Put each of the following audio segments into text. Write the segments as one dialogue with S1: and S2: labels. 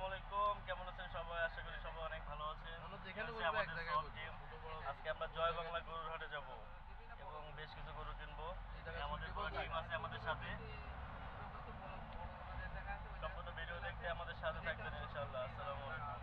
S1: আসসালামু আলাইকুম, কেমন আছেন সবাই? আশা করি সবাই অনেক ভালো আছেন। আজকে আমরা জয় বাংলা গরুর হাটে যাব এবং বেশ কিছু গরু কিনবো। আমাদের পুরো টিম আছে আমাদের সাথে। সম্পূর্ণ ভিডিও দেখতে আমাদের সাথে থাকবেন ইনশাআল্লাহ। আসসালামু আলাইকুম।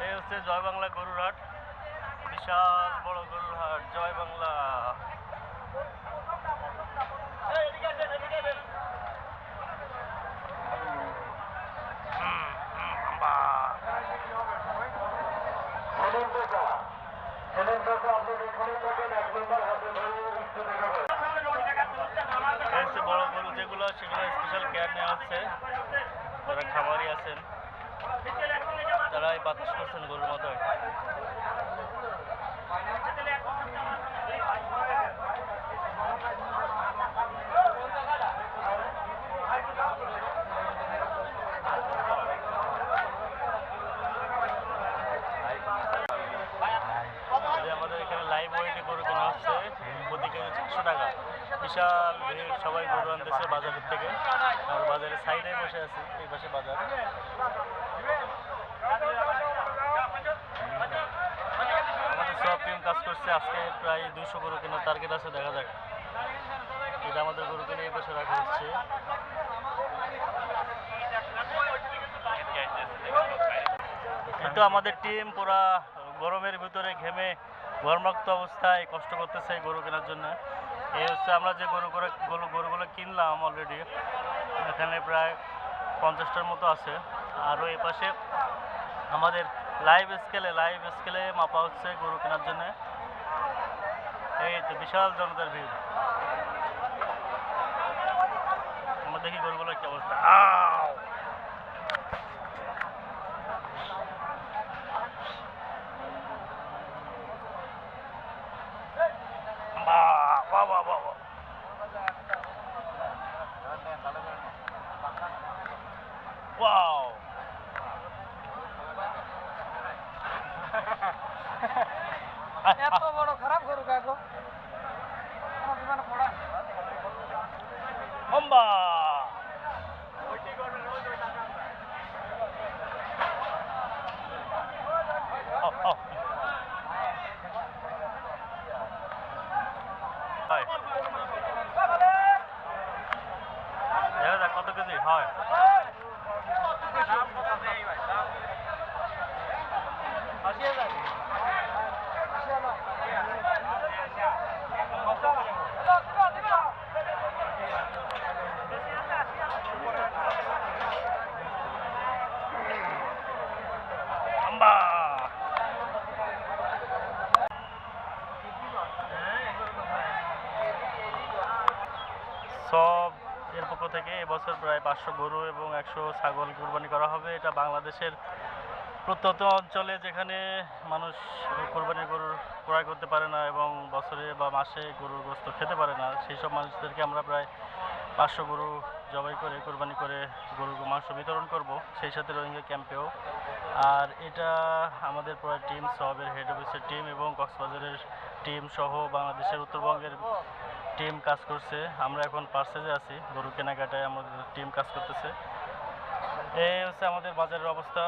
S1: এই হচ্ছে জয় বাংলা গরুর হাট, বিশাল বড় গরুর হাট জয় বাংলা। বড় গরু যেগুলো সেগুলো স্পেশাল কেয়ার নেওয়া হচ্ছে। যারা খামারি আছেন তারা এই বাতাস করছেন গরুর মাথায়। আমাদের এখানে লাইভ ওয়েটে গরু কেনা হচ্ছে, প্রতি কেজি 600 টাকা। বিশাল ভিড়, সবাই গরু আনতেছে বাজারের থেকে। আর বাজারের সাইডে বসে আছি, এই পাশে বাজার। আমাদের সব টিম কাজ করছে। আজকে প্রায় 200 গরু কেনার টার্গেট আছে, দেখা যাক। এটা আমাদের গরু কিনে এই পাশে রাখা হচ্ছে। কিন্তু আমাদের টিম পুরা গরমের ভিতরে ঘেমে ঘর্মাক্ত অবস্থায় কষ্ট করতেছে গরু কেনার জন্য। এই হচ্ছে আমরা যে গরুগুলো কিনলাম অলরেডি, এখানে প্রায় 50টার মতো আছে। আরও এই পাশে আমাদের লাইভ স্কেলে মাপা হচ্ছে গরু কেনার জন্য। এই তো বিশাল জনতার ভিড়। আমরা দেখি গরুগুলোর কি অবস্থা। Wow!
S2: এত বড় খারাপ গরু কাকু জীবনে পড়া
S1: Bomba! Oh. Hi. দেখা যাক কত কেজি হয়। সব এর পক্ষ থেকে এবছর প্রায় 500 গরু এবং 100 ছাগল কুরবানি করা হবে। এটা বাংলাদেশের প্রত্যন্ত অঞ্চলে যেখানে মানুষ কোরবানির গরু ক্রয় করতে পারে না এবং বছরে বা মাসে গরুর গোশত খেতে পারে না, সেই সব মানুষদেরকে আমরা প্রায় 500 গরু জবাই করে কোরবানি করে গরুর মাংস বিতরণ করব, সেই সাথে রোহিঙ্গা ক্যাম্পেও। আর এটা আমাদের প্রায় টিম, সবের হেড অফিসের টিম এবং কক্সবাজারের টিম সহ বাংলাদেশের উত্তরবঙ্গের টিম কাজ করছে। আমরা এখন পার্সেজে আছি, গরু কেনাকাটায় আমাদের টিম কাজ করতেছে। এই হচ্ছে আমাদের বাজারের অবস্থা।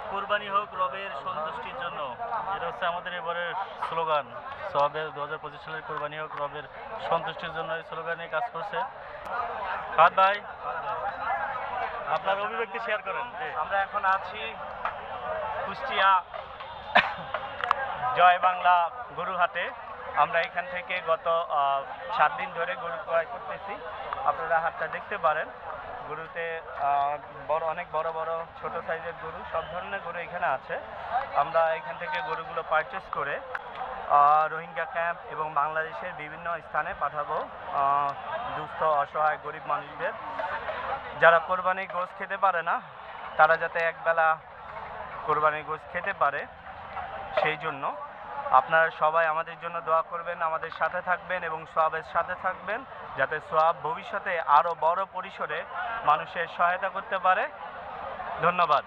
S1: কুরবানি হোক রবের সন্তুষ্টির জন্য, এটা হচ্ছে আমাদের এবারের স্লোগান। সবের 2025 সালের কুরবানি হোক রবের সন্তুষ্টির জন্য এই স্লোগানে কাজ করছে। ফাদ ভাই, আপনার অভিব্যক্তি শেয়ার করেন।
S2: আমরা এখন আছি কুষ্টিয়া জয় বাংলা গরু হাটে। আমরা এখান থেকে গত 7 দিন ধরে গরু ক্রয় করতেছি। আপনারা হাটটা দেখতে পারেন। গরুতে অনেক বড় বড় ছোট সাইজের গরু, সব ধরনের গরু এখানে আছে। আমরা এখান থেকে গরুগুলো পারচেস করে রোহিঙ্গা ক্যাম্প এবং বাংলাদেশের বিভিন্ন স্থানে পাঠাবো দুস্থ অসহায় গরিব মানুষদের, যারা কোরবানির গোশত খেতে পারে না, তারা যাতে একবেলা কোরবানির গোশত খেতে পারে সেই জন্য আপনারা সবাই আমাদের জন্য দোয়া করবেন, আমাদের সাথে থাকবেন এবং সোয়াবের সাথে থাকবেন, যাতে সোয়াব ভবিষ্যতে আরও বড় পরিসরে মানুষের সহায়তা করতে পারে। ধন্যবাদ।